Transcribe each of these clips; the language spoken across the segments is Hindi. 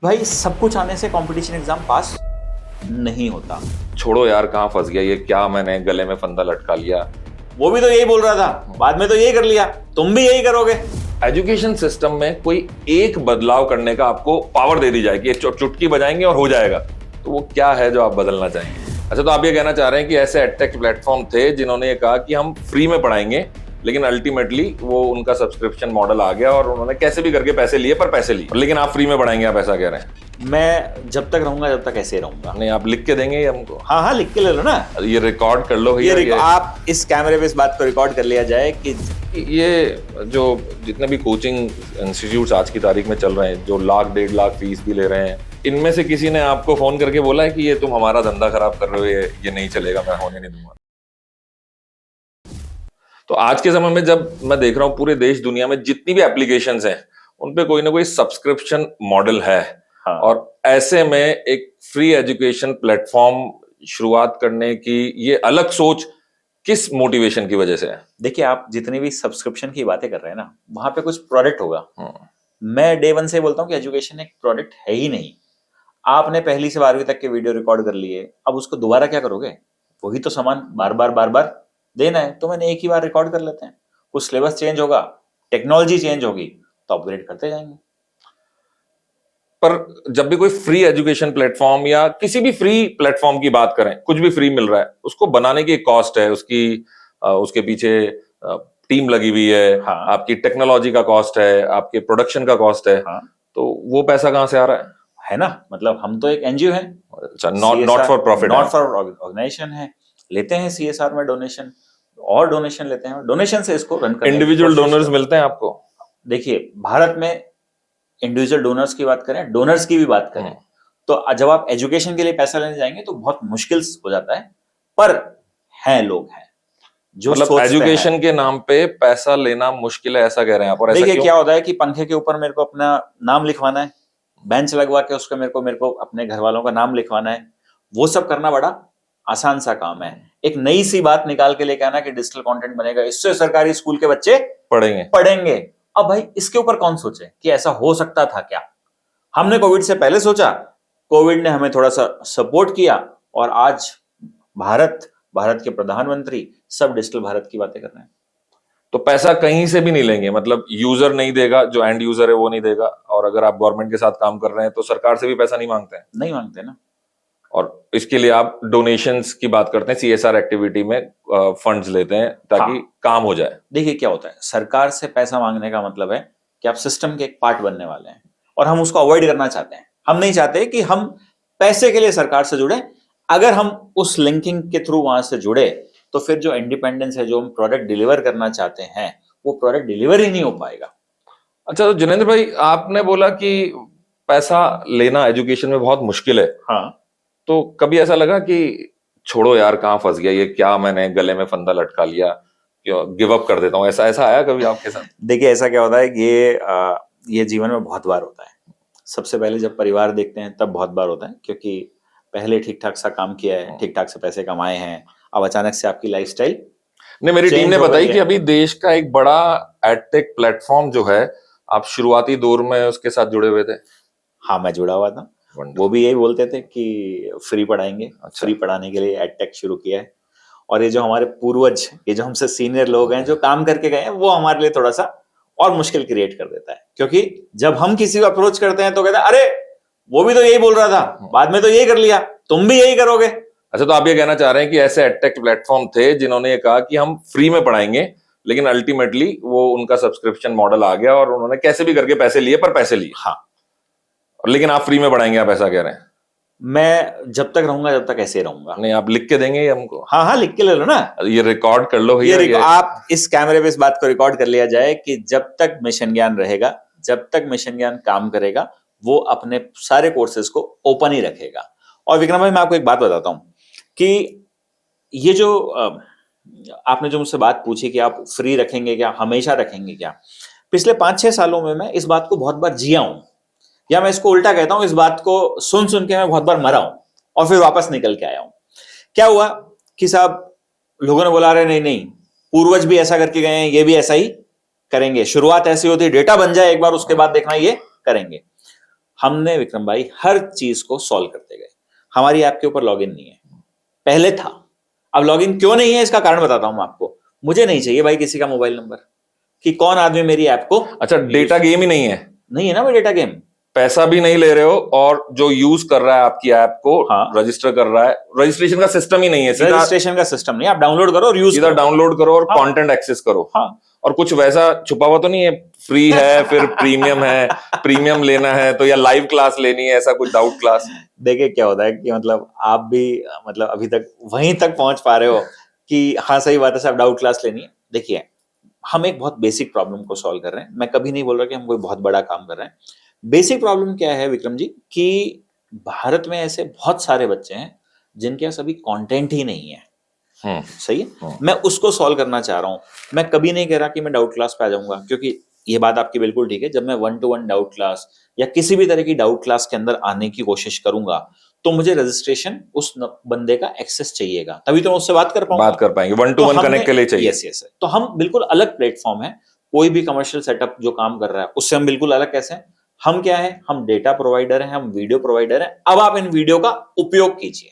भाई सब कुछ आने से कंपटीशन एग्जाम पास नहीं होता। छोड़ो यार, कहाँ फंस गया ये, क्या मैंने गले में फंदा लटका लिया। वो भी तो यही बोल रहा था, बाद में तो यही कर लिया, तुम भी यही करोगे। एजुकेशन सिस्टम में कोई एक बदलाव करने का आपको पावर दे दी जाए कि चुटकी बजाएंगे और हो जाएगा, तो वो क्या है जो आप बदलना चाहेंगे? अच्छा, तो आप ये कहना चाह रहे हैं कि ऐसे एडटेक प्लेटफॉर्म थे जिन्होंने ये कहा कि हम फ्री में पढ़ाएंगे, लेकिन अल्टीमेटली वो उनका सब्सक्रिप्शन मॉडल आ गया और उन्होंने कैसे भी करके पैसे लिए, पर पैसे लिए, लेकिन आप फ्री में पढ़ाएंगे, आप ऐसा कह रहे हैं? मैं जब तक रहूंगा जब तक ऐसे रहूंगा। नहीं, आप लिख के देंगे हमको? हाँ हाँ, लिख के ले लो ना। ये रिकॉर्ड कर लो भैया, आप इस कैमरे पे इस बात को रिकॉर्ड कर लिया जाए कि ये जो जितने भी कोचिंग इंस्टीट्यूट्स आज की तारीख में चल रहे हैं, जो लाख 1.5 लाख फीस भी ले रहे हैं, इनमें से किसी ने आपको फोन करके बोला है कि ये तुम हमारा धंधा खराब कर रहे हो, ये नहीं चलेगा, मैं होने नहीं दूंगा? तो आज के समय में जब मैं देख रहा हूँ पूरे देश दुनिया में जितनी भी एप्लीकेशंस हैं, उनपे कोई ना कोई सब्सक्रिप्शन मॉडल है। हाँ। और ऐसे में एक फ्री एजुकेशन प्लेटफॉर्म शुरुआत करने की ये अलग सोच किस मोटिवेशन की वजह से है? देखिए, आप जितनी भी सब्सक्रिप्शन की बातें कर रहे हैं ना, वहां पे कुछ प्रोडक्ट होगा। मैं डे वन से बोलता हूँ कि एजुकेशन एक प्रोडक्ट है ही नहीं। आपने पहली से 12वीं तक के वीडियो रिकॉर्ड कर लिए, अब उसको दोबारा क्या करोगे? वही तो सामान बार बार देना है, तो मैंने एक ही बार रिकॉर्ड कर लेते हैं। कुछ सिलेबस चेंज होगा, टेक्नोलॉजी चेंज होगी, तो अपग्रेड करते जाएंगे। पर जब भी कोई फ्री एजुकेशन प्लेटफॉर्म या किसी भी फ्री प्लेटफॉर्म की बात करें, कुछ भी फ्री मिल रहा है, उसको बनाने की एक कॉस्ट है, उसके पीछे टीम लगी हुई है। हाँ। आपकी टेक्नोलॉजी का कॉस्ट है, आपके प्रोडक्शन का कॉस्ट है। हाँ। तो वो पैसा कहाँ से आ रहा है ना? मतलब हम तो एक एनजीओ है, not for profit, not for organisation है। लेते हैं सीएसआर में डोनेशन, और डोनेशन लेते हैं, डोनेशन से इसको रन करते हैं। इंडिविजुअल डोनर्स मिलते हैं आपको? देखिए, भारत में इंडिविजुअल डोनर्स की बात करें, डोनर्स की भी बात करें, तो जब आप एजुकेशन के लिए पैसा लेने जाएंगे तो बहुत मुश्किल हो जाता है, पर हैं लोग हैं जो मतलब एजुकेशन के नाम पे पैसा लेना मुश्किल है, ऐसा कह रहे हैं आप? और देखिए क्या होता है कि पंखे के ऊपर मेरे को अपना नाम लिखवाना है, बेंच लगवा के उसका मेरे को अपने घर वालों का नाम लिखवाना है, वो सब करना बड़ा आसान सा काम है। एक नई सी बात निकाल के लेके आना कि डिजिटल कंटेंट बनेगा, इससे सरकारी स्कूल के बच्चे पढ़ेंगे। अब भाई इसके ऊपर कौन सोचे कि ऐसा हो सकता था क्या? हमने कोविड से पहले सोचा, कोविड ने हमें थोड़ा सा सपोर्ट किया, और आज भारत के प्रधानमंत्री सब डिजिटल भारत की बातें कर रहे हैं। तो पैसा कहीं से भी नहीं लेंगे, मतलब यूजर नहीं देगा, जो एंड यूजर है वो नहीं देगा, और अगर आप गवर्नमेंट के साथ काम कर रहे हैं तो सरकार से भी पैसा नहीं मांगते हैं? नहीं मांगते ना। और इसके लिए आप डोनेशंस की बात करते हैं, सीएसआर एक्टिविटी में फंड्स लेते हैं ताकि काम हो जाए। देखिए क्या होता है, सरकार से पैसा मांगने का मतलब है कि आप सिस्टम के एक पार्ट बनने वाले हैं, और हम उसको अवॉइड करना चाहते हैं। हम नहीं चाहते कि हम पैसे के लिए सरकार से जुड़े। अगर हम उस लिंकिंग के थ्रू वहां से जुड़े तो फिर जो इंडिपेंडेंस है, जो हम प्रोडक्ट डिलीवर करना चाहते हैं, वो प्रोडक्ट डिलीवर ही नहीं हो पाएगा। अच्छा, तो जिनेंद्र भाई, आपने बोला कि पैसा लेना एजुकेशन में बहुत मुश्किल है। हाँ। तो कभी ऐसा लगा कि छोड़ो यार, कहाँ फंस गया ये, क्या मैंने गले में फंदा लटका लिया, गिव अप कर देता हूँ, ऐसा आया कभी आपके साथ? देखिए, ऐसा क्या होता है, ये जीवन में बहुत बार होता है। सबसे पहले जब परिवार देखते हैं तब बहुत बार होता है, क्योंकि पहले ठीक ठाक सा काम किया है, ठीक ठाक से पैसे कमाए हैं, अब अचानक से आपकी लाइफस्टाइल नहीं, मेरी टीम ने बताई कि अभी देश का एक बड़ा एडटेक प्लेटफॉर्म जो है, आप शुरुआती दौर में उसके साथ जुड़े हुए थे। हाँ, मैं जुड़ा हुआ था। वो भी यही बोलते थे कि फ्री पढ़ाएंगे। अच्छा। फ्री पढ़ाने के लिए एडटेक शुरू किया है, और ये जो हमारे पूर्वज, ये जो हमसे सीनियर लोग हैं जो काम करके गए हैं, वो हमारे लिए थोड़ा सा और मुश्किल क्रिएट कर देता है। क्योंकि जब हम किसी को अप्रोच करते हैं तो कहते हैं, अरे वो भी तो यही बोल रहा था, बाद में तो यही कर लिया, तुम भी यही करोगे। अच्छा, तो आप ये कहना चाह रहे हैं कि ऐसे एडटेक प्लेटफॉर्म थे जिन्होंने ये कहा कि हम फ्री में पढ़ाएंगे, लेकिन अल्टीमेटली वो उनका सब्सक्रिप्शन मॉडल आ गया और उन्होंने कैसे भी करके पैसे लिए, पर पैसे लिए। हाँ। लेकिन आप फ्री में पढ़ाएंगे, आप ऐसा कह रहे हैं? मैं जब तक रहूंगा जब तक ऐसे रहूंगा। नहीं, आप लिख के देंगे हमको? हाँ हाँ, लिख के ले लो ना। ये रिकॉर्ड कर लो भैया, आप इस कैमरे पे इस बात को रिकॉर्ड कर लिया जाए कि जब तक मिशन ज्ञान रहेगा, जब तक मिशन ज्ञान काम करेगा, वो अपने सारे कोर्सेज को ओपन ही रखेगा। और विक्रम भाई, मैं आपको एक बात बताता हूं कि ये जो आपने जो मुझसे बात पूछी कि आप फ्री रखेंगे क्या, हमेशा रखेंगे क्या, पिछले 5-6 सालों में मैं इस बात को बहुत बार जिया हूं, या मैं इसको उल्टा कहता हूं, इस बात को सुन के मैं बहुत बार मरा हूं और फिर वापस निकल के आया हूं। क्या हुआ कि साहब, लोगों ने बोला, रहे नहीं, पूर्वज भी ऐसा करके गए हैं, ये भी ऐसा ही करेंगे, शुरुआत ऐसी होती है, डेटा बन जाए एक बार, उसके बाद देखना ये करेंगे। हमने विक्रम भाई हर चीज को सॉल्व करते गए। हमारी ऐप के ऊपर लॉगिन नहीं है, पहले था, अब लॉगिन क्यों नहीं है इसका कारण बताता हूं आपको। मुझे नहीं चाहिए भाई किसी का मोबाइल नंबर कि कौन आदमी मेरी ऐप को, अच्छा, डेटा गेम ही नहीं है, नहीं है ना वो डेटा गेम, पैसा भी नहीं ले रहे हो, और जो यूज कर रहा है आपकी ऐप को रजिस्टर कर रहा है, रजिस्ट्रेशन का सिस्टम ही नहीं है, रजिस्ट्रेशन का सिस्टम नहीं, आप डाउनलोड करो और यूज सीधा डाउनलोड करो और कंटेंट एक्सेस करो। और कुछ वैसा छुपा हुआ तो नहीं है, फ्री है फिर प्रीमियम है, प्रीमियम लेना है तो या लाइव क्लास लेनी है, ऐसा कुछ डाउट क्लास? देखिए क्या होता है कि मतलब आप भी मतलब अभी तक वहीं तक पहुंच पा रहे हो कि हाँ सही बात है साहब डाउट क्लास लेनी है। देखिए हम एक बहुत बेसिक प्रॉब्लम को सॉल्व कर रहे हैं, मैं कभी नहीं बोल रहा कि हम कोई बहुत बड़ा काम कर रहे हैं। बेसिक प्रॉब्लम क्या है विक्रम जी कि भारत में ऐसे बहुत सारे बच्चे हैं जिनके पास अभी कंटेंट ही नहीं है। सही है, मैं उसको सॉल्व करना चाह रहा हूं। मैं कभी नहीं कह रहा कि मैं डाउट क्लास पे आ जाऊंगा, क्योंकि ये बात आपकी बिल्कुल ठीक है, जब मैं 1-to-1 डाउट क्लास या किसी भी तरह की डाउट क्लास के अंदर आने की कोशिश करूंगा तो मुझे रजिस्ट्रेशन उस बंदे का एक्सेस चाहिएगा, तभी तो मैं उससे बात कर पाएंगे 1-to-1 कनेक्ट के लिए चाहिए। यस, तो हम बिल्कुल अलग प्लेटफॉर्म है, कोई भी कमर्शियल सेटअप जो काम कर रहा है उससे हम बिल्कुल अलग कैसे हैं। हम क्या है, हम डेटा प्रोवाइडर हैं, हम वीडियो प्रोवाइडर हैं। अब आप इन वीडियो का उपयोग कीजिए।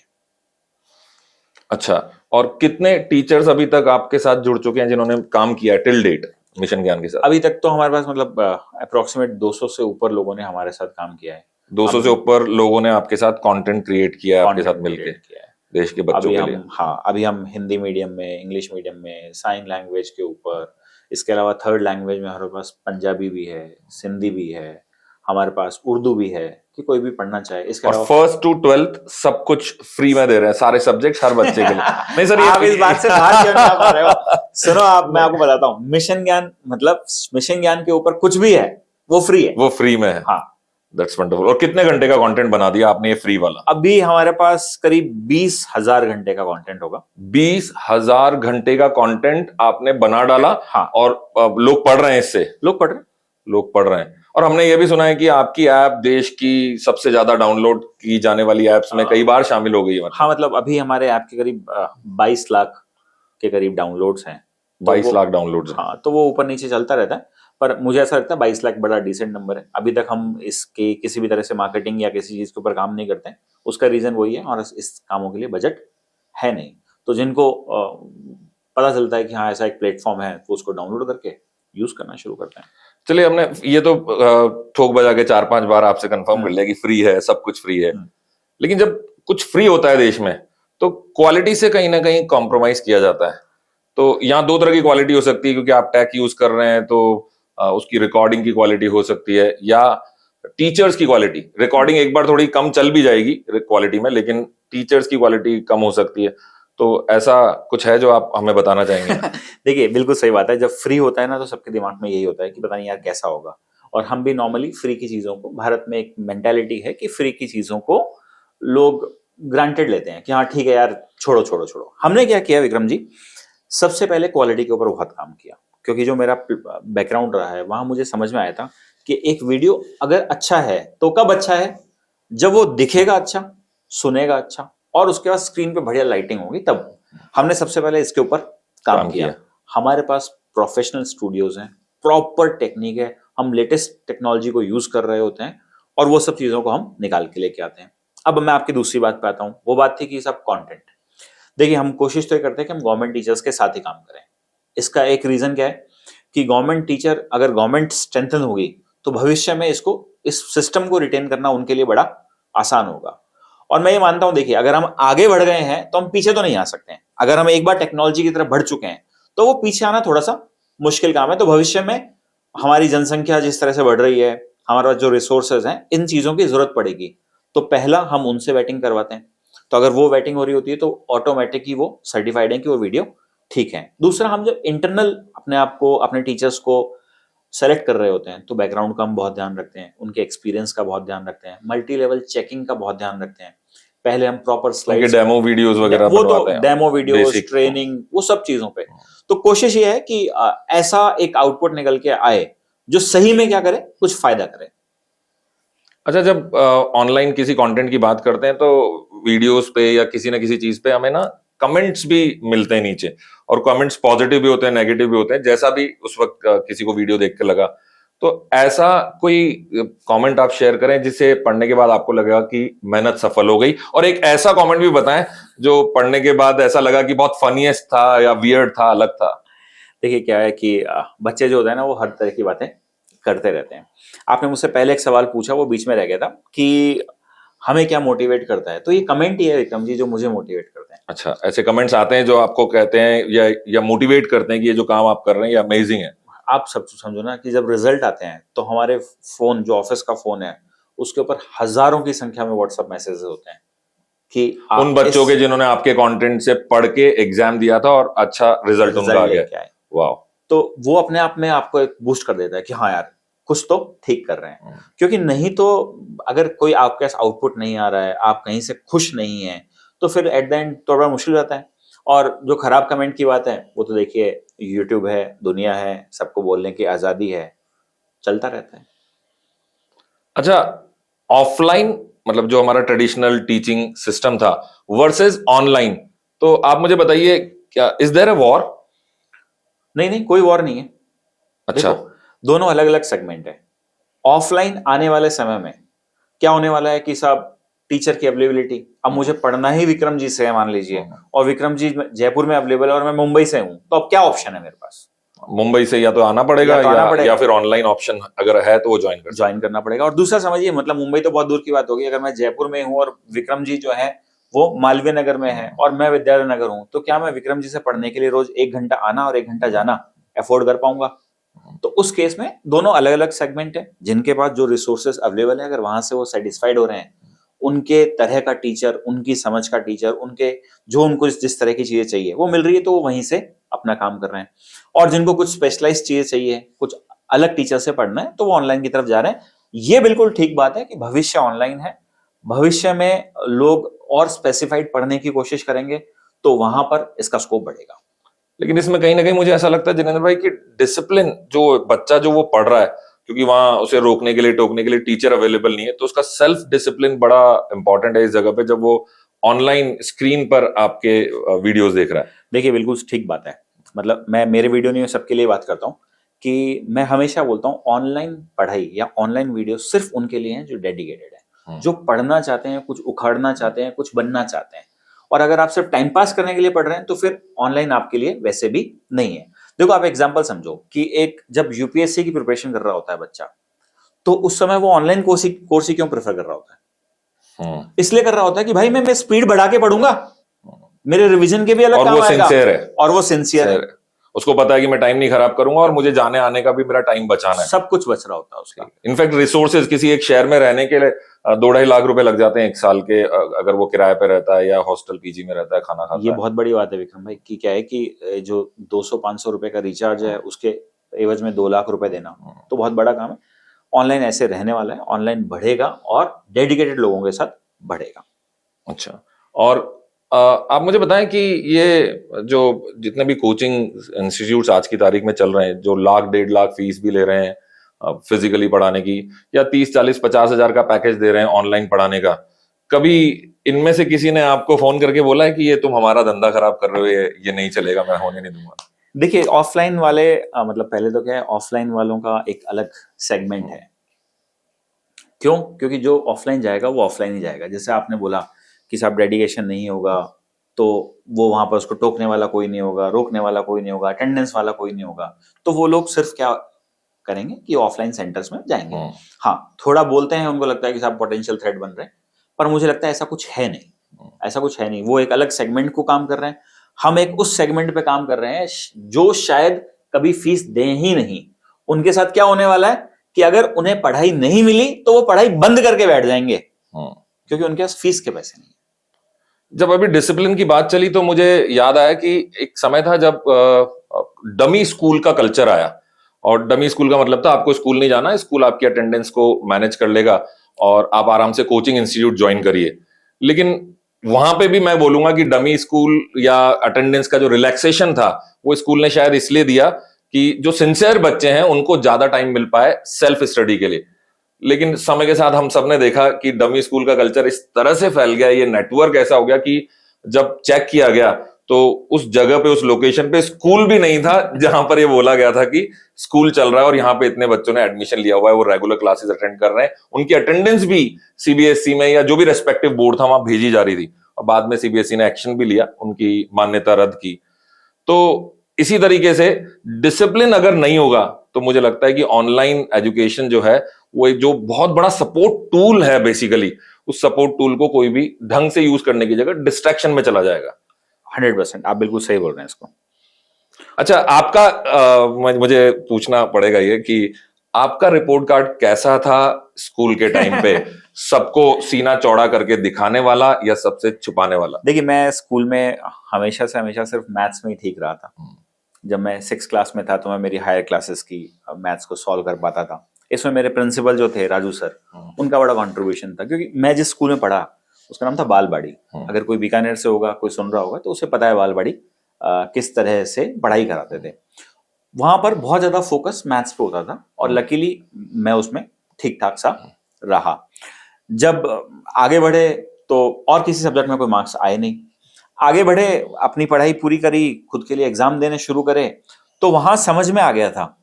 अच्छा, और कितने टीचर्स अभी तक आपके साथ जुड़ चुके हैं जिन्होंने काम किया है टिल डेट मिशन ज्ञान के साथ? अभी तक तो हमारे पास मतलब अप्रोक्सीमेट 200 से ऊपर लोगों ने हमारे साथ काम किया है। 200 से ऊपर लोगों ने आपके साथ कंटेंट क्रिएट किया है, आपके साथ मिलकर किया है देश के बच्चों के लिए। हाँ, अभी हम हिंदी मीडियम में, इंग्लिश मीडियम में, साइन लैंग्वेज के ऊपर, इसके अलावा थर्ड लैंग्वेज में हमारे पास पंजाबी भी है, सिंधी भी है, हमारे पास उर्दू भी है कि कोई भी पढ़ना चाहे। इसके अलावा फर्स्ट टू 12th सब कुछ फ्री में दे रहे हैं, सारे सब्जेक्ट हर बच्चे के लिए। नहीं सर, आप इस बात से बाहर क्यों नहीं आ रहे हो? सुनो आप, मैं आपको बताता हूँ, मिशन ज्ञान मतलब मिशन ज्ञान के ऊपर कुछ भी है वो फ्री है, वो फ्री में है। हाँ, दैट्स वंडरफुल। और कितने घंटे का कंटेंट बना दिया आपने ये फ्री वाला? अभी हमारे पास करीब 20,000 घंटे का कंटेंट होगा। 20,000 घंटे का कंटेंट आपने बना डाला। हाँ, और लोग पढ़ रहे हैं इससे, लोग पढ़ रहे हैं। और हमने ये भी सुना है कि आपकी ऐप देश की सबसे ज्यादा डाउनलोड की जाने वाली ऐप्स में कई बार शामिल हो गई है। हाँ, मतलब अभी हमारे ऐप के करीब 22 लाख के करीब डाउनलोड्स हैं। 22 लाख डाउनलोड्स। हाँ, तो वो ऊपर नीचे चलता रहता है, पर मुझे ऐसा लगता है 22 लाख बड़ा डिसेंट नंबर है। अभी तक हम इसके किसी भी तरह से मार्केटिंग या किसी चीज के ऊपर काम नहीं करते हैं, उसका रीजन वही है, और इस कामों के लिए बजट है नहीं। तो जिनको पता चलता है कि हाँ ऐसा एक प्लेटफॉर्म है, तो उसको डाउनलोड करके यूज करना शुरू करते हैं। चलिए, हमने ये तो ठोक बजा के 4-5 बार आपसे कंफर्म कर लिया कि फ्री है, सब कुछ फ्री है, लेकिन जब कुछ फ्री होता है देश में तो क्वालिटी से कहीं ना कहीं कॉम्प्रोमाइज किया जाता है। तो यहाँ दो तरह की क्वालिटी हो सकती है, क्योंकि आप टेक यूज कर रहे हैं तो उसकी रिकॉर्डिंग की क्वालिटी हो सकती है, या टीचर्स की क्वालिटी। रिकॉर्डिंग एक बार थोड़ी कम चल भी जाएगी क्वालिटी में, लेकिन टीचर्स की क्वालिटी कम हो सकती है। तो ऐसा कुछ है जो आप हमें बताना चाहेंगे? देखिए बिल्कुल सही बात है, जब फ्री होता है ना तो सबके दिमाग में यही होता है कि पता नहीं यार कैसा होगा। और हम भी नॉर्मली फ्री की चीजों को, भारत में एक मेंटालिटी है कि फ्री की चीजों को लोग ग्रांटेड लेते हैं कि हाँ ठीक है यार, छोड़ो। हमने क्या किया विक्रम जी, सबसे पहले क्वालिटी के ऊपर बहुत काम किया, क्योंकि जो मेरा बैकग्राउंड रहा है वहां मुझे समझ में आया था कि एक वीडियो अगर अच्छा है तो कब अच्छा है, जब वो दिखेगा अच्छा, सुनेगा अच्छा, और उसके बाद स्क्रीन पे बढ़िया लाइटिंग होगी तब। हमने सबसे पहले इसके ऊपर काम किया। हमारे पास प्रोफेशनल स्टूडियोज हैं, प्रॉपर टेक्निक है, हम लेटेस्ट टेक्नोलॉजी को यूज कर रहे होते हैं, और वो सब चीजों को हम निकाल के लेके आते हैं। अब मैं आपकी दूसरी बात पे आता हूँ, वो बात थी कि सब कंटेंट। देखिए हम कोशिश तो ये करते हैं कि हम गवर्नमेंट टीचर्स के साथ ही काम करें। इसका एक रीजन क्या है कि गवर्नमेंट टीचर, अगर गवर्नमेंट स्ट्रेंथन होगी तो भविष्य में इसको, इस सिस्टम को रिटेन करना उनके लिए बड़ा आसान होगा। और मैं ये मानता हूं, देखिए अगर हम आगे बढ़ गए हैं तो हम पीछे तो नहीं आ सकते हैं। अगर हम एक बार टेक्नोलॉजी की तरफ बढ़ चुके हैं तो वो पीछे आना थोड़ा सा मुश्किल काम है। तो भविष्य में हमारी जनसंख्या जिस तरह से बढ़ रही है, हमारे पास जो रिसोर्सेज हैं, इन चीजों की जरूरत पड़ेगी। तो पहला हम उनसे वेटिंग करवाते हैं, तो अगर वो वेटिंग हो रही होती है तो ऑटोमेटिक ही वो सर्टिफाइड है कि वो वीडियो ठीक है। दूसरा, हम जब इंटरनल अपने आप को, अपने टीचर्स को सेलेक्ट कर रहे होते हैं तो बैकग्राउंड का हम बहुत ध्यान रखते हैं, उनके एक्सपीरियंस का बहुत ध्यान रखते हैं, मल्टी लेवल चेकिंग का बहुत ध्यान रखते हैं। पहले हम प्रॉपर स्लाइड्स, डेमो वीडियोस वगैरह बनवाते हैं, डेमो वीडियोस, ट्रेनिंग, वो सब चीजों पे। तो कोशिश ये है कि ऐसा एक आउटपुट निकल के आए जो सही में क्या करे, कुछ फायदा करे। अच्छा, जब ऑनलाइन किसी कंटेंट की बात करते हैं तो वीडियोस पे या किसी ना किसी चीज पे हमें ना कमेंट्स भी मिलते हैं नीचे, और कमेंट्स पॉजिटिव भी होते हैं, नेगेटिव भी होते हैं, जैसा भी उस वक्त किसी को वीडियो देख के लगा। तो ऐसा कोई कमेंट आप शेयर करें जिसे पढ़ने के बाद आपको लगेगा कि मेहनत सफल हो गई, और एक ऐसा कमेंट भी बताएं जो पढ़ने के बाद ऐसा लगा कि बहुत फनीएस्ट था या वियर्ड था, अलग था। देखिए क्या है कि बच्चे जो होते हैं ना वो हर तरह की बातें करते रहते हैं। आपने मुझसे पहले एक सवाल पूछा, वो बीच में रह गया था कि हमें क्या मोटिवेट करता है, तो ये कमेंट ही है विक्रम जी जो मुझे मोटिवेट करते हैं। अच्छा, ऐसे कमेंट्स आते हैं जो आपको कहते हैं या मोटिवेट करते हैं कि ये जो काम आप कर रहे हैं ये अमेजिंग है। आप सब समझो ना कि जब रिजल्ट आते हैं तो हमारे फोन, जो ऑफिस का फोन है, उसके ऊपर हजारों की संख्या में व्हाट्सएप मैसेजेस होते हैं कि उन बच्चों के जिन्होंने आपके कंटेंट से पढ़ के एग्जाम दिया था और अच्छा रिजल्ट उनका आ गया। वाह। तो वो अपने आप में आपको एक बूस्ट कर देता है कि हाँ यार कुछ तो ठीक कर रहे हैं। क्योंकि नहीं तो अगर कोई आपके पास आउटपुट नहीं आ रहा है, आप कहीं से खुश नहीं है, तो फिर एट द एंड तो बड़ा मुश्किल रहता है। और जो खराब कमेंट की बात है वो तो देखिए यूट्यूब है, दुनिया है, सबको बोलने की आजादी है, चलता रहता है। अच्छा, ऑफलाइन मतलब जो हमारा ट्रेडिशनल टीचिंग सिस्टम था वर्सेस ऑनलाइन, तो आप मुझे बताइए क्या इज देयर अ वॉर? नहीं, कोई वॉर नहीं है। अच्छा, दोनों अलग अलग सेगमेंट है। ऑफलाइन आने वाले समय में क्या होने वाला है कि साहब टीचर की अवेलेबिलिटी, अब मुझे पढ़ना ही विक्रम जी से है मान लीजिए, और विक्रम जी जयपुर में अवेलेबल है और मैं मुंबई से हूं, तो अब क्या ऑप्शन है मेरे पास? मुंबई से या तो आना पड़ेगा या फिर ऑनलाइन ऑप्शन अगर है तो वो ज्वाइन करना पड़ेगा। और दूसरा समझिए, मतलब मुंबई तो बहुत दूर की बात होगी, अगर मैं जयपुर में हूं और विक्रम जी जो है वो मालवीय नगर में है और मैं विद्याधर नगर हूं, तो क्या मैं विक्रम जी से पढ़ने के लिए रोज 1 घंटा आना और 1 घंटा जाना अफोर्ड कर पाऊंगा? तो उस केस में दोनों अलग अलग सेगमेंट है। जिनके पास जो रिसोर्सेस अवेलेबल है, अगर वहां से वो सेटिस्फाइड हो रहे हैं, उनके तरह का टीचर, उनकी समझ का टीचर, उनके जो उनको जिस तरह की चीजें चाहिए वो मिल रही है, तो वो वहीं से अपना काम कर रहे हैं। और जिनको कुछ स्पेशलाइज्ड चीजें चाहिए, कुछ अलग टीचर से पढ़ना है, तो वो ऑनलाइन की तरफ जा रहे हैं। ये बिल्कुल ठीक बात है कि भविष्य ऑनलाइन है। भविष्य में लोग और स्पेसिफाइड पढ़ने की कोशिश करेंगे, तो वहां पर इसका स्कोप बढ़ेगा। लेकिन इसमें कहीं ना कहीं मुझे ऐसा लगता है जिनेंद्र भाई कि डिसिप्लिन जो बच्चा जो वो पढ़ रहा है, क्योंकि वहां उसे रोकने के लिए टोकने के लिए टीचर अवेलेबल नहीं है, तो उसका सेल्फ डिसिप्लिन बड़ा इंपॉर्टेंट है इस जगह पे जब वो ऑनलाइन स्क्रीन पर आपके वीडियोस देख रहा है। देखिए बिल्कुल ठीक बात है। मतलब मैं मेरे वीडियो नहीं, सबके लिए बात करता हूँ कि मैं हमेशा बोलता हूँ ऑनलाइन पढ़ाई या ऑनलाइन वीडियो सिर्फ उनके लिए हैं जो डेडिकेटेड है, जो पढ़ना चाहते हैं, कुछ उखाड़ना चाहते हैं, कुछ बनना चाहते हैं। और अगर आप सिर्फ टाइम पास करने के लिए पढ़ रहे हैं तो फिर ऑनलाइन आपके लिए वैसे भी नहीं है। देखो आप एग्जांपल समझो कि एक जब यूपीएससी की प्रिपरेशन कर रहा होता है बच्चा, तो उस समय वो ऑनलाइन कोर्स ही क्यों प्रेफर कर रहा होता है? इसलिए कर रहा होता है कि भाई मैं स्पीड बढ़ा के पढ़ूंगा, मेरे रिवीजन के भी अलग काम आएगा, और वो सिंसियर है। उसको पता है कि मैं टाइम नहीं खराब करूंगा और मुझे जाने आने का भी मेरा टाइम बचाना है, सब कुछ बच रहा होता है उसका। इनफैक्ट रिसोर्सेज, किसी एक शहर में रहने के लिए 2-2.5 लाख रुपए लग जाते हैं एक साल के, अगर वो किराए पे रहता है या हॉस्टल पीजी में रहता है, खाना खाता है। ये बहुत बड़ी बात है विक्रम भाई कि क्या है कि जो 200-500 रुपए का रिचार्ज है उसके एवज में 2 लाख रुपए देना तो बहुत बड़ा काम है। ऑनलाइन ऐसे रहने वाला है, ऑनलाइन बढ़ेगा और डेडिकेटेड लोगों के साथ बढ़ेगा। अच्छा, और आप मुझे बताएं कि ये जो जितने भी कोचिंग इंस्टीट्यूट्स आज की तारीख में चल रहे हैं, जो 1-1.5 लाख फीस भी ले रहे हैं फिजिकली पढ़ाने की, या 30-40-50 हजार का पैकेज दे रहे हैं ऑनलाइन पढ़ाने का, कभी इनमें से किसी ने आपको फोन करके बोला है कि ये तुम हमारा धंधा खराब कर रहे हो, ये नहीं चलेगा, मैं होने नहीं दूंगा? देखिए ऑफलाइन वाले मतलब पहले तो क्या है, ऑफलाइन वालों का एक अलग सेगमेंट है। क्यों? क्योंकि जो ऑफलाइन जाएगा वो ऑफलाइन ही जाएगा। जैसे आपने बोला कि साहब डेडिकेशन नहीं होगा तो वो वहां पर उसको टोकने वाला कोई नहीं होगा, रोकने वाला कोई नहीं होगा, अटेंडेंस वाला कोई नहीं होगा, तो वो लोग सिर्फ क्या करेंगे कि ऑफलाइन सेंटर्स में जाएंगे। हाँ, थोड़ा बोलते हैं, उनको लगता है कि साहब पोटेंशियल थ्रेट बन रहे हैं, पर मुझे लगता है ऐसा कुछ है नहीं, ऐसा कुछ है नहीं। वो एक अलग सेगमेंट को काम कर रहे हैं, हम एक उस सेगमेंट पे काम कर रहे हैं जो शायद कभी फीस दें ही नहीं। उनके साथ क्या होने वाला है कि अगर उन्हें पढ़ाई नहीं मिली तो वो पढ़ाई बंद करके बैठ जाएंगे, क्योंकि उनके पास फीस के पैसे नहीं। जब अभी डिसिप्लिन की बात चली तो मुझे याद आया कि एक समय था जब डमी स्कूल का कल्चर आया, और डमी स्कूल का मतलब था आपको स्कूल नहीं जाना, स्कूल आपकी अटेंडेंस को मैनेज कर लेगा और आप आराम से कोचिंग इंस्टीट्यूट ज्वाइन करिए। लेकिन वहां पे भी मैं बोलूंगा कि डमी स्कूल या अटेंडेंस का जो रिलैक्सेशन था वो स्कूल ने शायद इसलिए दिया कि जो सिंसियर बच्चे हैं उनको ज्यादा टाइम मिल पाए सेल्फ स्टडी के लिए। लेकिन समय के साथ हम सबने देखा कि डमी स्कूल का कल्चर इस तरह से फैल गया, ये नेटवर्क ऐसा हो गया कि जब चेक किया गया तो उस जगह पे, उस लोकेशन पे स्कूल भी नहीं था जहां पर ये बोला गया था कि स्कूल चल रहा है और यहाँ पे इतने बच्चों ने एडमिशन लिया हुआ है, वो रेगुलर क्लासेस अटेंड कर रहे हैं, उनकी अटेंडेंस भी सीबीएसई में या जो भी रेस्पेक्टिव बोर्ड था वहां भेजी जा रही थी, और बाद में सीबीएसई ने एक्शन भी लिया, उनकी मान्यता रद्द की। तो इसी तरीके से डिसिप्लिन अगर नहीं होगा तो मुझे लगता है कि ऑनलाइन एजुकेशन जो है वो एक जो बहुत बड़ा सपोर्ट टूल है, बेसिकली उस सपोर्ट टूल को कोई भी ढंग से यूज करने की जगह डिस्ट्रैक्शन में चला जाएगा। 100% आप बिल्कुल सही बोल रहे हैं इसको। अच्छा, आपका मुझे पूछना पड़ेगा ये कि आपका रिपोर्ट कार्ड कैसा था स्कूल के टाइम पे? सबको सीना चौड़ा करके दिखाने वाला या सबसे छुपाने वाला? देखिए, मैं स्कूल में हमेशा सिर्फ मैथ्स में ही ठीक रहा था। जब मैं 6 क्लास में था तो मैं मेरी हायर क्लासेस की मैथ्स को सॉल्व कर पाता था। इसमें मेरे प्रिंसिपल जो थे राजू सर, उनका बड़ा कंट्रीब्यूशन था, क्योंकि मैं जिस स्कूल में पढ़ा उसका नाम था बालबाड़ी। अगर कोई बीकानेर से होगा, कोई सुन रहा होगा तो उसे पता है बालबाड़ी किस तरह से पढ़ाई कराते थे। वहां पर बहुत ज्यादा फोकस मैथ्स पे होता था और लकीली मैं उसमें ठीक ठाक सा रहा। जब आगे बढ़े तो और किसी सब्जेक्ट में कोई मार्क्स आए नहीं, आगे बढ़े, अपनी पढ़ाई पूरी करी, खुद के लिए एग्जाम देने शुरू करे, तो वहां समझ में आ गया था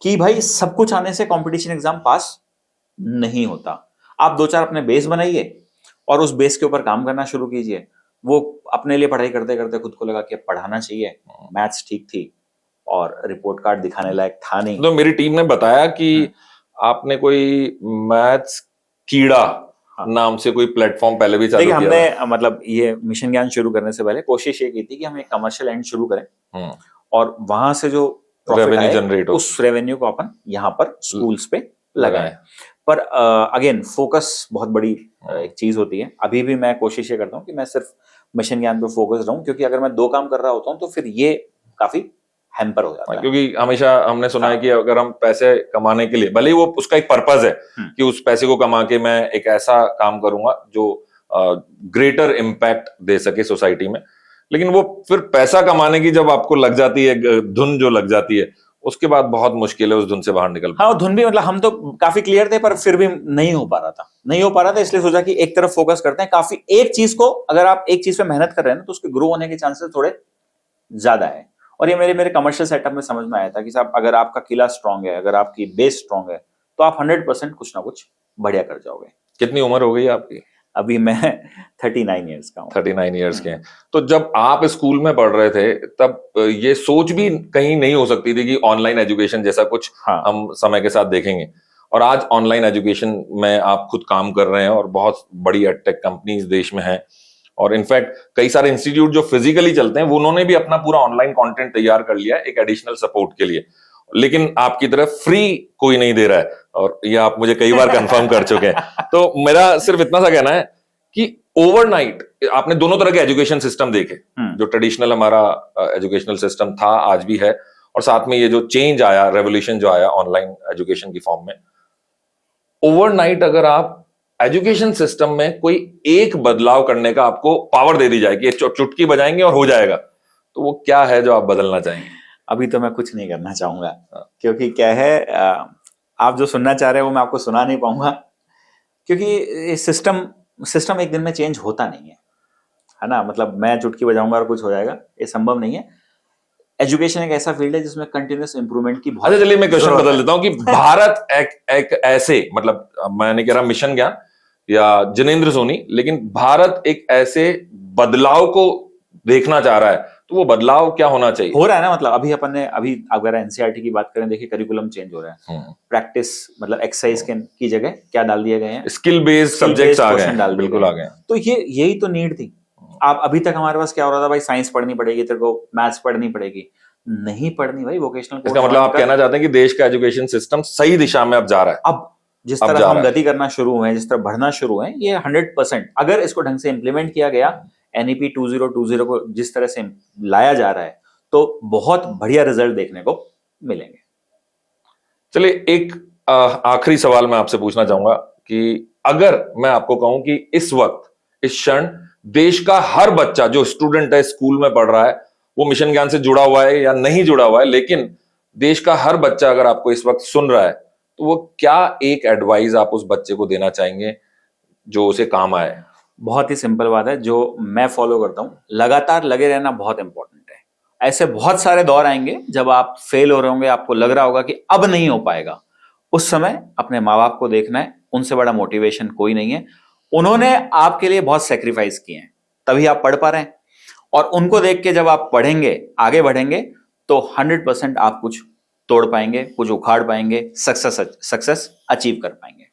कि भाई सब कुछ आने से कंपटीशन एग्जाम पास नहीं होता। आप 2-4 अपने बेस बनाइए और उस बेस के ऊपर काम करना शुरू कीजिए। वो अपने लिए पढ़ाई करते करते खुद को लगा कि पढ़ाना चाहिए, मैथ्स ठीक थी और रिपोर्ट कार्ड दिखाने लायक था नहीं। तो मेरी टीम ने बताया कि आपने कोई मैथ्स कीड़ा नाम से कोई प्लेटफॉर्म पहले भी चालू किया। हमने मतलब ये मिशन ज्ञान शुरू करने से पहले कोशिश ये की थी कि हम एक कमर्शियल एंड शुरू करें और वहां से जो रेवेन्यू जनरेट हो, उस रेवेन्यू को अपन यहाँ पर स्कूल्स पे लगाएं। पर अगेन फोकस बहुत बड़ी एक चीज होती है। अभी भी मैं कोशिश ये करता हूँ कि मैं सिर्फ मिशन ज्ञान पे फोकस रहूं, क्योंकि अगर मैं 2 काम कर रहा होता हूँ तो फिर ये काफी हैम्पर हो जाता है। क्योंकि हमेशा हमने सुना है कि अगर हम पैसे कमाने के लिए, भले ही वो उसका एक पर्पस है कि उस पैसे को कमा के मैं एक ऐसा काम करूंगा जो ग्रेटर इम्पैक्ट दे सके सोसाइटी में, लेकिन वो फिर पैसा कमाने की जब आपको लग जाती है धुन, जो लग जाती है, उसके बाद बहुत मुश्किल है उस धुन से बाहर निकल। हाँ, धुन भी मतलब हम तो काफी क्लियर थे पर फिर भी नहीं हो पा रहा था। इसलिए सोचा कि एक तरफ फोकस करते हैं। काफी एक चीज को, अगर आप एक चीज पे मेहनत कर रहे हैं ना, तो उसके ग्रो होने के चांसेस थोड़े ज्यादा है। और ये मेरे कमर्शियल सेटअप में समझ में आया था कि साहब, अगर आपका किला स्ट्रांग है, अगर आपकी बेस स्ट्रांग है, तो आप 100% कुछ ना कुछ बढ़िया कर जाओगे। कितनी उम्र हो गई आपकी? अभी मैं 39 ईयर्स का हूँ। 39 ईयर्स के हैं। तो जब आप स्कूल में पढ़ रहे थे तब ये सोच भी कहीं नहीं हो सकती थी कि ऑनलाइन एजुकेशन जैसा कुछ हम समय के साथ देखेंगे, और आज ऑनलाइन एजुकेशन में आप खुद काम कर रहे हैं और बहुत बड़ी एडटेक कंपनीज देश में हैं, और इनफैक्ट कई सारे इंस्टीट्यूट जो फिजिकली चलते हैं वो उन्होंने भी अपना पूरा ऑनलाइन कंटेंट तैयार कर लिया एक एडिशनल सपोर्ट के लिए, लेकिन आपकी तरफ फ्री कोई नहीं दे रहा है, और ये आप मुझे कई बार कंफर्म कर चुके हैं। तो मेरा सिर्फ इतना सा कहना है कि ओवरनाइट आपने दोनों तरह के एजुकेशन सिस्टम देखे, जो ट्रेडिशनल हमारा एजुकेशनल सिस्टम था, आज भी है, और साथ में ये जो चेंज आया, रेवोल्यूशन जो आया ऑनलाइन एजुकेशन की फॉर्म में, ओवरनाइट अगर आप एजुकेशन सिस्टम में कोई एक बदलाव करने का आपको पावर दे दी जाए कि चुटकी बजाएंगे और हो जाएगा, तो वो क्या है जो आप बदलना चाहेंगे? अभी तो मैं कुछ नहीं करना चाहूंगा, क्योंकि क्या है, आप जो सुनना चाह रहे हैं वो मैं आपको सुना नहीं पाऊंगा, क्योंकि सिस्टम एक दिन में चेंज होता नहीं है ना। मतलब मैं चुटकी बजाऊंगा और कुछ हो जाएगा, ये संभव नहीं है। एजुकेशन एक ऐसा फील्ड है जिसमें कंटिन्यूअस इंप्रूवमेंट की बहुत। अच्छा, चलिए मैं क्वेश्चन बदल देता हूं कि भारत एक ऐसे, मतलब मैं नहीं कह रहा मिशन ज्ञान या जिनेंद्र सोनी, लेकिन भारत एक ऐसे बदलाव को देखना चाह रहा है, तो वो बदलाव क्या होना चाहिए? हो रहा है ना, मतलब अभी अगर एनसीईआरटी की बात करें, देखिए करिकुलम चेंज हो रहा है। प्रैक्टिस मतलब एक्सरसाइज की जगह क्या डाल दिए गए हैं, स्किल बेस्ड सब्जेक्ट्स आ गए हैं, बिल्कुल आ गए हैं। तो यही तो नीड थी। आप अभी तक हमारे पास क्या हो रहा था, भाई साइंस पढ़नी पड़ेगी, तेरे को मैथ्स पढ़नी पड़ेगी, नहीं पढ़नी भाई, वोकेशनल। इसका मतलब आप कहना चाहते हैं कि देश का एजुकेशन सिस्टम सही दिशा में अब जा रहा है। अब जिस तरह हम गति करना शुरू हुए हैं, जिस तरह बढ़ना शुरू हुए हैं, ये 100% अगर इसको ढंग से इंप्लीमेंट किया गया, एनईपी 2020 को जिस तरह से लाया जा रहा है, तो बहुत बढ़िया रिजल्ट देखने को मिलेंगे। चलिए, एक आखिरी सवाल मैं आपसे पूछना चाहूंगा कि अगर मैं आपको कहूं कि इस वक्त, इस क्षण, देश का हर बच्चा जो स्टूडेंट है, स्कूल में पढ़ रहा है, वो मिशन ज्ञान से जुड़ा हुआ है या नहीं जुड़ा हुआ है, लेकिन देश का हर बच्चा अगर आपको इस वक्त सुन रहा है, तो वो क्या एक एडवाइस आप उस बच्चे को देना चाहेंगे जो उसे काम आए? बहुत ही सिंपल बात है जो मैं फॉलो करता हूँ, लगातार लगे रहना बहुत इंपॉर्टेंट है। ऐसे बहुत सारे दौर आएंगे जब आप फेल हो रहे होंगे, आपको लग रहा होगा कि अब नहीं हो पाएगा। उस समय अपने माँ बाप को देखना है, उनसे बड़ा मोटिवेशन कोई नहीं है। उन्होंने आपके लिए बहुत सेक्रीफाइस किए हैं, तभी आप पढ़ पा रहे हैं। और उनको देख के जब आप पढ़ेंगे, आगे बढ़ेंगे, तो 100% आप कुछ तोड़ पाएंगे, कुछ उखाड़ पाएंगे, सक्सेस अचीव कर पाएंगे।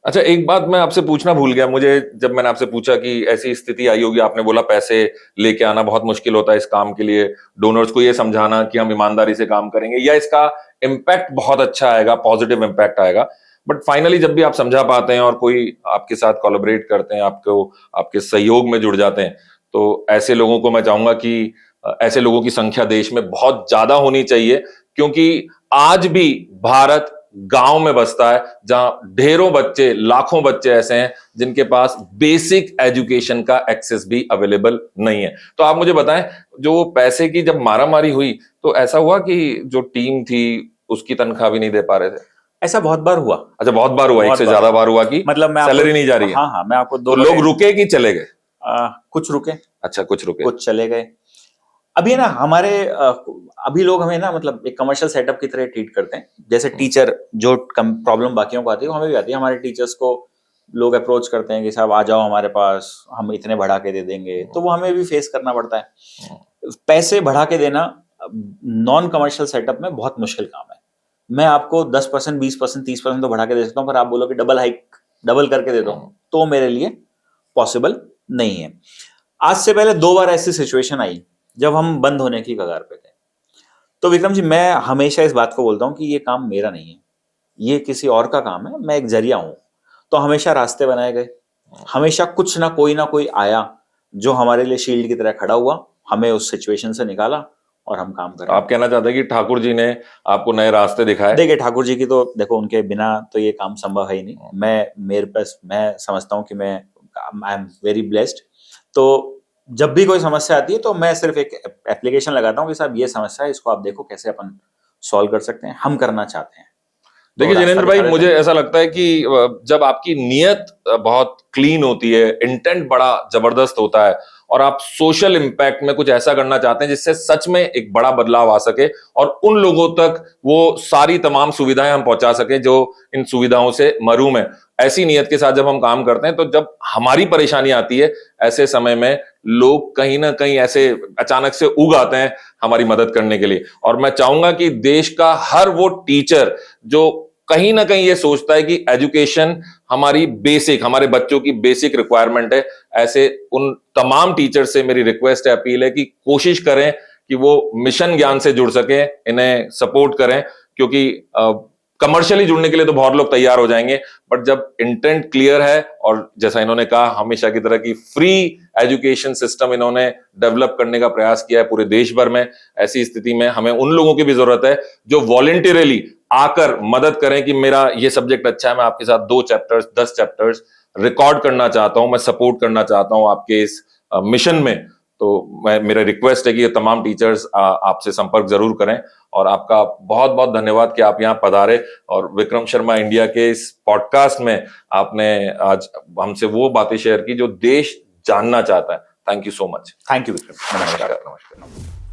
अच्छा, एक बात मैं आपसे पूछना भूल गया। मुझे जब मैंने आपसे पूछा कि ऐसी स्थिति आई होगी, आपने बोला पैसे लेके आना बहुत मुश्किल होता है इस काम के लिए, डोनर्स को ये समझाना कि हम ईमानदारी से काम करेंगे या इसका इम्पैक्ट बहुत अच्छा आएगा, पॉजिटिव इम्पैक्ट आएगा, बट फाइनली जब भी आप समझा पाते हैं और कोई आपके साथ कोलैबोरेट करते हैं, आपको आपके सहयोग में जुड़ जाते हैं, तो ऐसे लोगों को मैं चाहूंगा कि ऐसे लोगों की संख्या देश में बहुत ज्यादा होनी चाहिए, क्योंकि आज भी भारत गांव में बसता है जहां ढेरों बच्चे, लाखों बच्चे ऐसे हैं जिनके पास बेसिक एजुकेशन का एक्सेस भी अवेलेबल नहीं है। तो आप मुझे बताएं, जो पैसे की जब मारामारी हुई तो ऐसा हुआ कि जो टीम थी उसकी तनख्वाह भी नहीं दे पा रहे थे? ऐसा बहुत बार हुआ। अच्छा, बहुत बार हुआ, एक से ज्यादा बार हुआ कि मतलब मैं सैलरी नहीं जा रही है? हाँ हाँ, मैं आपको तो लोग रुके कि चले गए? कुछ रुके। अच्छा, कुछ रुके, कुछ चले गए। अभी ना हमारे अभी लोग हमें ना मतलब एक कमर्शियल सेटअप की तरह ट्रीट करते हैं। जैसे टीचर जो प्रॉब्लम बाकियों को आती है वो हमें भी आती है। हमारे टीचर्स को लोग अप्रोच करते हैं कि साहब आ जाओ हमारे पास, हम इतने बढ़ा के दे देंगे, तो वो हमें भी फेस करना पड़ता है। पैसे बढ़ा के देना नॉन कमर्शियल सेटअप में बहुत मुश्किल काम है। मैं आपको 10%, 20%, 30% तो बढ़ा के दे सकता हूँ, पर आप बोलो कि डबल करके दे दो, तो मेरे लिए पॉसिबल नहीं है। आज से पहले 2 बार ऐसी सिचुएशन आई जब हम बंद होने की कगार पे थे। तो विक्रम जी, मैं हमेशा इस बात को बोलता हूं कि ये काम मेरा नहीं है, ये किसी और का काम है, मैं एक जरिया हूं। तो हमेशा रास्ते बनाए गए, हमेशा कुछ ना कोई आया जो हमारे लिए शील्ड की तरह खड़ा हुआ, हमें उस सिचुएशन से निकाला और हम काम कर रहे हैं। आप कहना चाहते हैं कि ठाकुर जी ने आपको नए रास्ते दिखाए? देखिए, ठाकुर जी की तो देखो, उनके बिना तो ये काम संभव है ही नहीं। मैं समझता हूं कि आई एम वेरी ब्लेस्ड। तो जब भी कोई समस्या आती है तो मैं सिर्फ एक एप्लीकेशन लगाता हूँ कि साहब ये समस्या है, इसको आप देखो कैसे अपन सॉल्व कर सकते हैं, हम करना चाहते हैं। देखिए जिनेंद्र भाई, मुझे ऐसा लगता है कि जब आपकी नीयत बहुत क्लीन होती है, इंटेंट बड़ा जबरदस्त होता है और आप सोशल इंपैक्ट में कुछ ऐसा करना चाहते हैं जिससे सच में एक बड़ा बदलाव आ सके और उन लोगों तक वो सारी तमाम सुविधाएं हम पहुंचा सके जो इन सुविधाओं से महरूम है, ऐसी नीयत के साथ जब हम काम करते हैं, तो जब हमारी परेशानी आती है ऐसे समय में लोग कहीं ना कहीं ऐसे अचानक से उग आते हैं हमारी मदद करने के लिए। और मैं चाहूंगा कि देश का हर वो टीचर जो कहीं ना कहीं ये सोचता है कि एजुकेशन हमारी बेसिक, हमारे बच्चों की बेसिक रिक्वायरमेंट है, ऐसे उन तमाम टीचर से मेरी रिक्वेस्ट है, अपील है कि कोशिश करें कि वो मिशन ज्ञान से जुड़ सके, इन्हें सपोर्ट करें, क्योंकि कमर्शियली जुड़ने के लिए तो बहुत लोग तैयार हो जाएंगे, बट जब इंटेंट क्लियर है और जैसा इन्होंने कहा हमेशा की तरह की फ्री एजुकेशन सिस्टम इन्होंने डेवलप करने का प्रयास किया है पूरे देश भर में, ऐसी स्थिति में हमें उन लोगों की भी जरूरत है जो वॉलंटियरली आकर मदद करें कि मेरा ये सब्जेक्ट अच्छा है, मैं आपके साथ 2 चैप्टर्स 10 चैप्टर्स रिकॉर्ड करना चाहता हूं, मैं सपोर्ट करना चाहता हूं आपके इस मिशन में। तो मेरा रिक्वेस्ट है कि ये तमाम टीचर्स आपसे संपर्क जरूर करें। और आपका बहुत बहुत धन्यवाद कि आप यहाँ पधारे और विक्रम शर्मा इंडिया के इस पॉडकास्ट में आपने आज हमसे वो बातें शेयर की जो देश जानना चाहता है। Thank you so much. Thank you Vikram. नमस्कार।